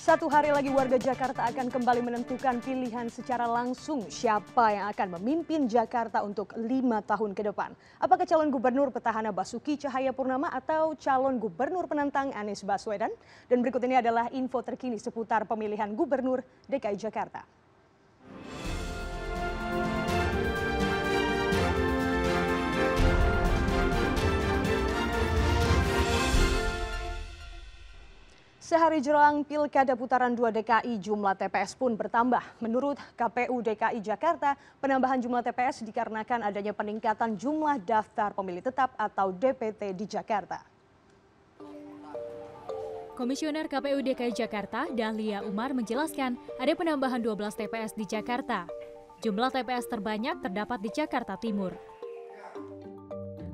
Satu hari lagi warga Jakarta akan kembali menentukan pilihan secara langsung siapa yang akan memimpin Jakarta untuk 5 tahun ke depan. Apakah calon gubernur petahana Basuki Cahayapurnama atau calon gubernur penantang Anies Baswedan? Dan berikut ini adalah info terkini seputar pemilihan gubernur DKI Jakarta. Sehari jelang Pilkada Putaran 2 DKI, jumlah TPS pun bertambah. Menurut KPU DKI Jakarta, penambahan jumlah TPS dikarenakan adanya peningkatan jumlah daftar pemilih tetap atau DPT di Jakarta. Komisioner KPU DKI Jakarta, Dahlia Umar menjelaskan ada penambahan 12 TPS di Jakarta. Jumlah TPS terbanyak terdapat di Jakarta Timur.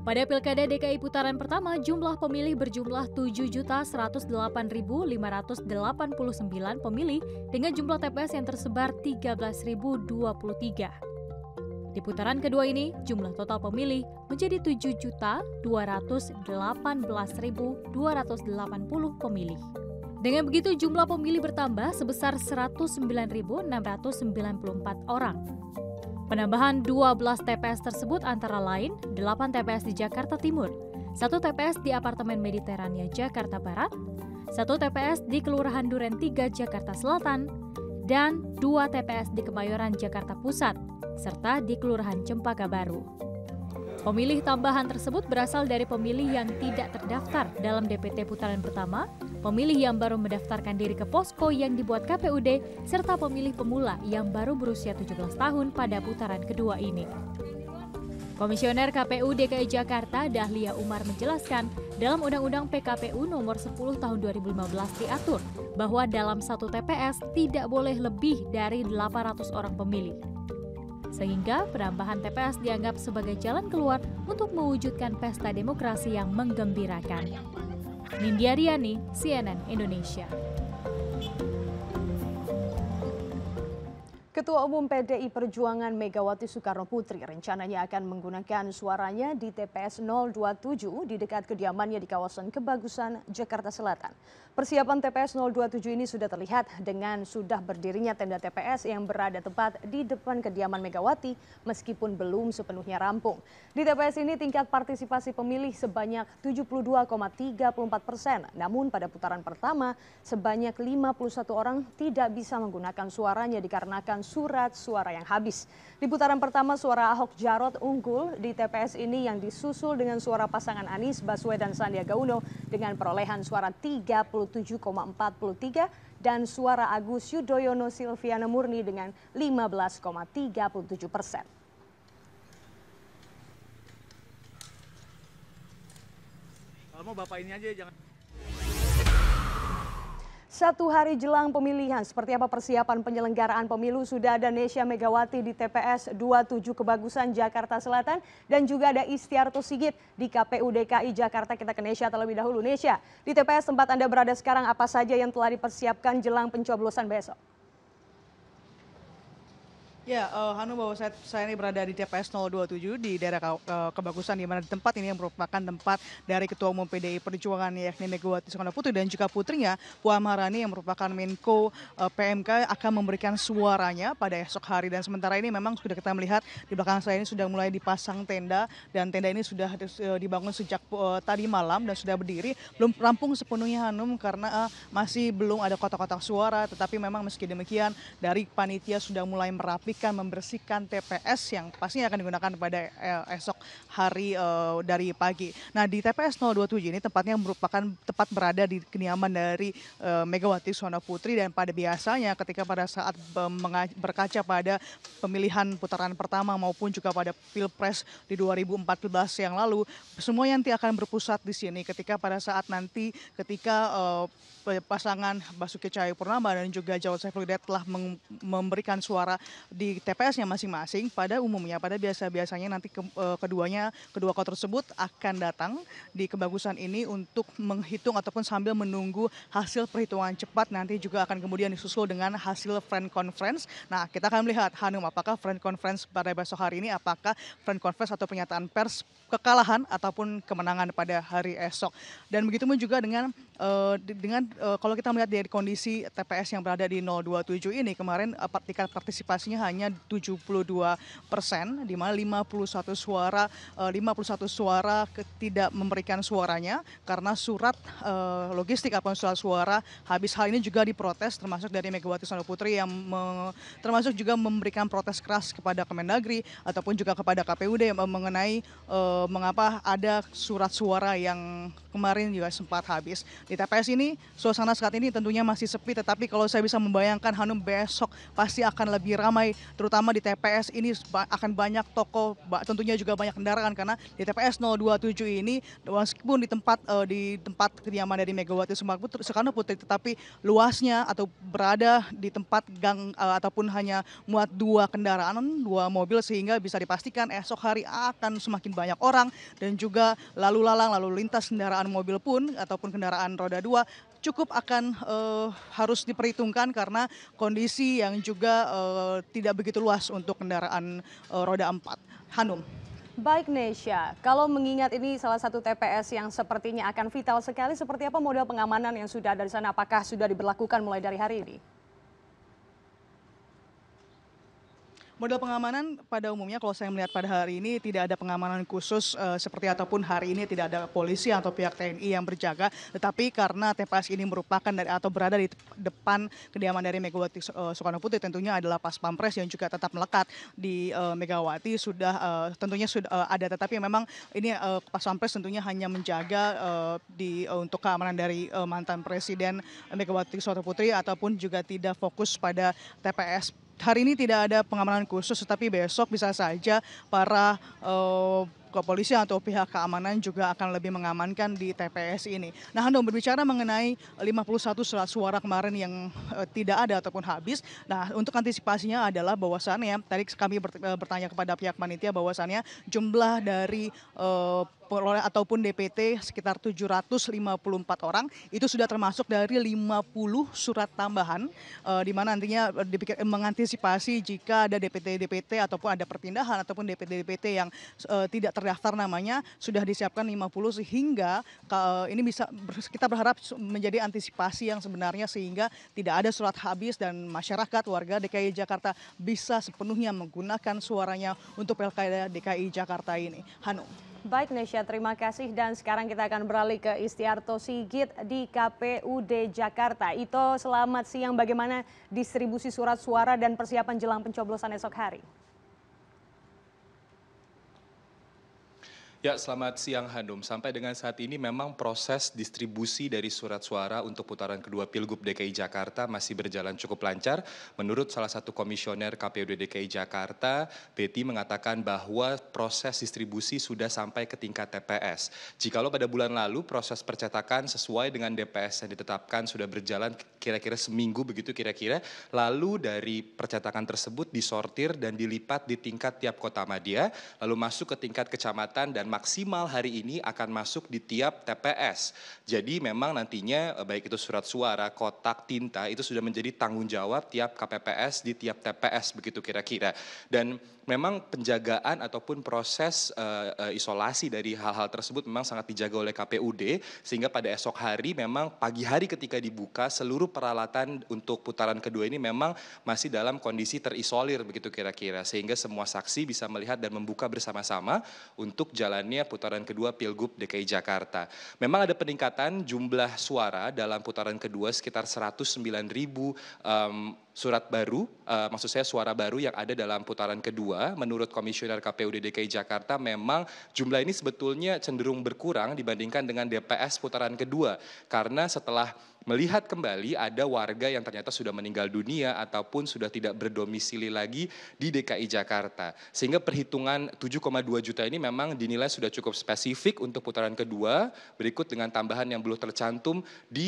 Pada Pilkada DKI putaran pertama, jumlah pemilih berjumlah 7.108.589 pemilih dengan jumlah TPS yang tersebar 13.023. Di putaran kedua ini, jumlah total pemilih menjadi 7.218.280 pemilih. Dengan begitu, jumlah pemilih bertambah sebesar 109.694 orang. Penambahan 12 TPS tersebut antara lain 8 TPS di Jakarta Timur, 1 TPS di Apartemen Mediterania Jakarta Barat, 1 TPS di Kelurahan Duren 3 Jakarta Selatan, dan 2 TPS di Kemayoran Jakarta Pusat, serta di Kelurahan Cempaka Baru. Pemilih tambahan tersebut berasal dari pemilih yang tidak terdaftar dalam DPT putaran pertama, pemilih yang baru mendaftarkan diri ke posko yang dibuat KPUD, serta pemilih pemula yang baru berusia 17 tahun pada putaran kedua ini. Komisioner KPU DKI Jakarta, Dahlia Umar menjelaskan, dalam Undang-Undang PKPU nomor 10 tahun 2015 diatur bahwa dalam satu TPS tidak boleh lebih dari 800 orang pemilih. Sehingga penambahan TPS dianggap sebagai jalan keluar untuk mewujudkan pesta demokrasi yang menggembirakan. Nindya Riani, CNN Indonesia. Ketua Umum PDI Perjuangan Megawati Soekarno Putri rencananya akan menggunakan suaranya di TPS 027 di dekat kediamannya di kawasan Kebagusan, Jakarta Selatan. Persiapan TPS 027 ini sudah terlihat dengan sudah berdirinya tenda TPS yang berada tepat di depan kediaman Megawati meskipun belum sepenuhnya rampung. Di TPS ini tingkat partisipasi pemilih sebanyak 72,34%, namun pada putaran pertama sebanyak 51 orang tidak bisa menggunakan suaranya dikarenakan surat suara yang habis. Di putaran pertama suara Ahok Jarot unggul di TPS ini yang disusul dengan suara pasangan Anies Baswedan Sandiaga Uno dengan perolehan suara 37,43 dan suara Agus Yudhoyono Silviana Murni dengan 15,37%. Kalau mau Bapak ini aja jangan. Satu hari jelang pemilihan, seperti apa persiapan penyelenggaraan pemilu? Sudah ada Nesya Megawati di TPS 27 Kebagusan, Jakarta Selatan. Dan juga ada Istiarto Sigit di KPU DKI Jakarta. Kita ke Nesya terlebih dahulu. Nesya, di TPS tempat Anda berada sekarang, apa saja yang telah dipersiapkan jelang pencoblosan besok? Ya, Hanum, bahwa saya ini berada di TPS 027 di daerah Kebagusan, di mana tempat ini yang merupakan tempat dari Ketua Umum PDI Perjuangan yakni Megawati Soekarno Putri dan juga putrinya Puan Maharani yang merupakan Menko PMK akan memberikan suaranya pada esok hari. Dan sementara ini memang sudah kita melihat di belakang saya ini sudah mulai dipasang tenda dan tenda ini sudah dibangun sejak tadi malam dan sudah berdiri. Belum rampung sepenuhnya Hanum karena masih belum ada kotak-kotak suara, tetapi memang meski demikian dari panitia sudah mulai merapikan membersihkan TPS yang pastinya akan digunakan pada esok hari dari pagi. Nah, di TPS 027 ini tempatnya merupakan tempat berada di kediaman dari Megawati Soekarno Putri, dan pada biasanya ketika pada saat berkaca pada pemilihan putaran pertama maupun juga pada Pilpres di 2014 yang lalu, semua nanti akan berpusat di sini ketika pada saat nanti ketika pasangan Basuki Cahayapurnama dan juga Jarod Saiful Hidayat telah memberikan suara di TPS-nya masing-masing. Pada umumnya, pada biasanya nanti kedua kota tersebut akan datang di Kebagusan ini untuk menghitung ataupun sambil menunggu hasil perhitungan cepat, nanti juga akan kemudian disusul dengan hasil friend conference. Nah, kita akan melihat Hanum, apakah friend conference pada besok hari ini, apakah friend conference atau pernyataan pers kekalahan ataupun kemenangan pada hari esok. Dan begitu pun juga dengan kalau kita melihat dari kondisi TPS yang berada di 027 ini kemarin tingkat partisipasinya hanya 72%, di mana 51 suara tidak memberikan suaranya karena surat logistik ataupun surat suara habis. Hal ini juga diprotes termasuk dari Megawati Soekarno Putri yang termasuk juga memberikan protes keras kepada Kemendagri ataupun juga kepada KPUD mengenai mengapa ada surat suara yang kemarin juga sempat habis. Di TPS ini suasana saat ini tentunya masih sepi, tetapi kalau saya bisa membayangkan Hanum, besok pasti akan lebih ramai, terutama di TPS ini akan banyak toko, tentunya juga banyak kendaraan karena di TPS 027 ini meskipun di tempat kediaman dari Megawati Soekarno Putri, tetapi luasnya atau berada di tempat gang ataupun hanya muat 2 kendaraan, 2 mobil, sehingga bisa dipastikan esok hari akan semakin banyak orang dan juga lalu lintas kendaraan mobil pun ataupun kendaraan roda 2 cukup akan harus diperhitungkan karena kondisi yang juga tidak begitu luas untuk kendaraan roda 4. Hanum. Baik Nesya, kalau mengingat ini salah satu TPS yang sepertinya akan vital sekali, seperti apa model pengamanan yang sudah ada di sana? Apakah sudah diberlakukan mulai dari hari ini? Model pengamanan pada umumnya kalau saya melihat pada hari ini tidak ada pengamanan khusus seperti ataupun hari ini tidak ada polisi atau pihak TNI yang berjaga, tetapi karena TPS ini merupakan atau berada di depan kediaman dari Megawati Soekarno Putri, tentunya adalah Pas Pampres yang juga tetap melekat di Megawati tentunya sudah ada, tetapi memang ini Pas Pampres tentunya hanya menjaga untuk keamanan dari mantan Presiden Megawati Soekarno Putri ataupun juga tidak fokus pada TPS. Hari ini tidak ada pengamanan khusus, tetapi besok bisa saja para kepolisian atau pihak keamanan juga akan lebih mengamankan di TPS ini. Nah, Hanum, berbicara mengenai 51 surat suara kemarin yang tidak ada ataupun habis. Nah, untuk antisipasinya adalah bahwasannya tadi kami bertanya kepada pihak panitia bahwasannya jumlah dari ataupun DPT sekitar 754 orang itu sudah termasuk dari 50 surat tambahan di mana nantinya mengantisipasi jika ada DPT ataupun ada perpindahan ataupun DPT yang tidak terdaftar namanya, sudah disiapkan 50 sehingga ini bisa kita berharap menjadi antisipasi yang sebenarnya sehingga tidak ada surat habis dan masyarakat warga DKI Jakarta bisa sepenuhnya menggunakan suaranya untuk Pilkada DKI Jakarta ini. Hanum. Baik Nesya, terima kasih, dan sekarang kita akan beralih ke Istiarto Sigit di KPUD Jakarta. Ito, selamat siang, bagaimana distribusi surat suara dan persiapan jelang pencoblosan esok hari? Ya, selamat siang Hanum. Sampai dengan saat ini memang proses distribusi dari surat suara untuk putaran kedua Pilgub DKI Jakarta masih berjalan cukup lancar. Menurut salah satu komisioner KPUD DKI Jakarta, Betty mengatakan bahwa proses distribusi sudah sampai ke tingkat TPS. Jikalau pada bulan lalu proses percetakan sesuai dengan DPS yang ditetapkan sudah berjalan kira-kira seminggu begitu kira-kira, lalu dari percetakan tersebut disortir dan dilipat di tingkat tiap kota madya, lalu masuk ke tingkat kecamatan dan maksimal hari ini akan masuk di tiap TPS. Jadi memang nantinya baik itu surat suara, kotak, tinta itu sudah menjadi tanggung jawab tiap KPPS di tiap TPS begitu kira-kira. Dan memang penjagaan ataupun proses isolasi dari hal-hal tersebut memang sangat dijaga oleh KPUD sehingga pada esok hari memang pagi hari ketika dibuka seluruh peralatan untuk putaran kedua ini memang masih dalam kondisi terisolir begitu kira-kira sehingga semua saksi bisa melihat dan membuka bersama-sama untuk jalannya putaran kedua Pilgub DKI Jakarta. Memang ada peningkatan jumlah suara dalam putaran kedua sekitar 109.000 surat baru, maksud saya suara baru yang ada dalam putaran kedua. Menurut Komisioner KPUD DKI Jakarta memang jumlah ini sebetulnya cenderung berkurang dibandingkan dengan DPS putaran kedua. Karena setelah melihat kembali ada warga yang ternyata sudah meninggal dunia ataupun sudah tidak berdomisili lagi di DKI Jakarta. Sehingga perhitungan 7,2 juta ini memang dinilai sudah cukup spesifik untuk putaran kedua, berikut dengan tambahan yang belum tercantum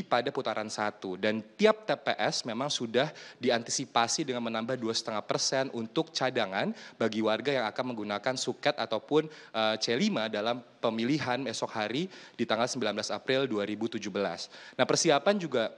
pada putaran 1. Dan tiap TPS memang sudah diantisipasi dengan menambah 2,5% untuk cadangan bagi warga yang akan menggunakan suket ataupun C5 dalam pemilihan esok hari di tanggal 19 April 2017. Nah, persiapan juga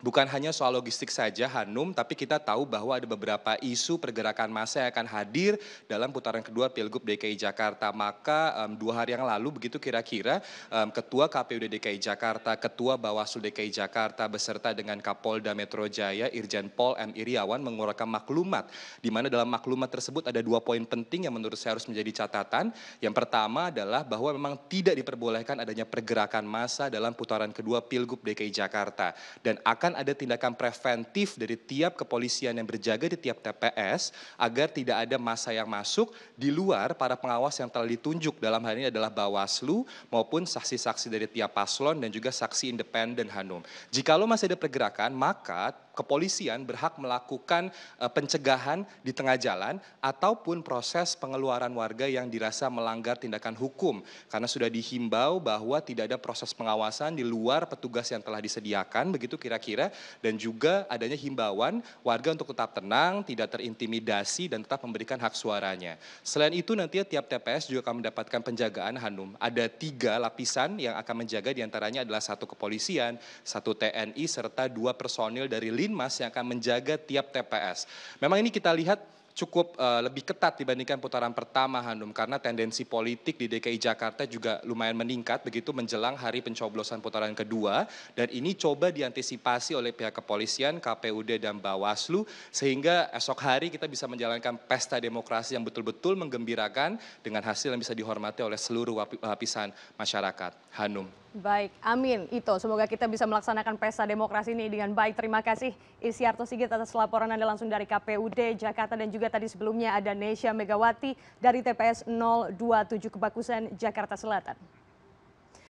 bukan hanya soal logistik saja Hanum, tapi kita tahu bahwa ada beberapa isu pergerakan massa yang akan hadir dalam putaran kedua Pilgub DKI Jakarta. Maka 2 hari yang lalu begitu kira-kira Ketua KPUD DKI Jakarta, Ketua Bawaslu DKI Jakarta beserta dengan Kapolda Metro Jaya Irjen Pol M. Iriawan mengeluarkan maklumat, di mana dalam maklumat tersebut ada 2 poin penting yang menurut saya harus menjadi catatan. Yang pertama adalah bahwa memang tidak diperbolehkan adanya pergerakan massa dalam putaran kedua Pilgub DKI Jakarta, dan akan ada tindakan preventif dari tiap kepolisian yang berjaga di tiap TPS agar tidak ada massa yang masuk di luar para pengawas yang telah ditunjuk. Dalam hal ini adalah Bawaslu maupun saksi-saksi dari tiap paslon dan juga saksi independen Hanum. Jikalau masih ada pergerakan, maka kepolisian berhak melakukan pencegahan di tengah jalan ataupun proses pengeluaran warga yang dirasa melanggar tindakan hukum, karena sudah dihimbau bahwa tidak ada proses pengawasan di luar petugas yang telah disediakan begitu kira-kira, dan juga adanya himbauan warga untuk tetap tenang, tidak terintimidasi dan tetap memberikan hak suaranya. Selain itu nantinya tiap TPS juga akan mendapatkan penjagaan Hanum. Ada 3 lapisan yang akan menjaga, diantaranya adalah 1 kepolisian, 1 TNI serta 2 personil dari Linmas yang akan menjaga tiap TPS. Memang ini kita lihat cukup lebih ketat dibandingkan putaran pertama Hanum, karena tendensi politik di DKI Jakarta juga lumayan meningkat begitu menjelang hari pencoblosan putaran kedua, dan ini coba diantisipasi oleh pihak kepolisian, KPUD dan Bawaslu sehingga esok hari kita bisa menjalankan pesta demokrasi yang betul-betul menggembirakan dengan hasil yang bisa dihormati oleh seluruh lapisan masyarakat. Hanum. Baik, amin. Ito, semoga kita bisa melaksanakan pesta demokrasi ini dengan baik. Terima kasih Isyarto Sigit atas laporan Anda langsung dari KPUD Jakarta, dan juga tadi sebelumnya ada Nesya Megawati dari TPS 027 Kebagusan Jakarta Selatan.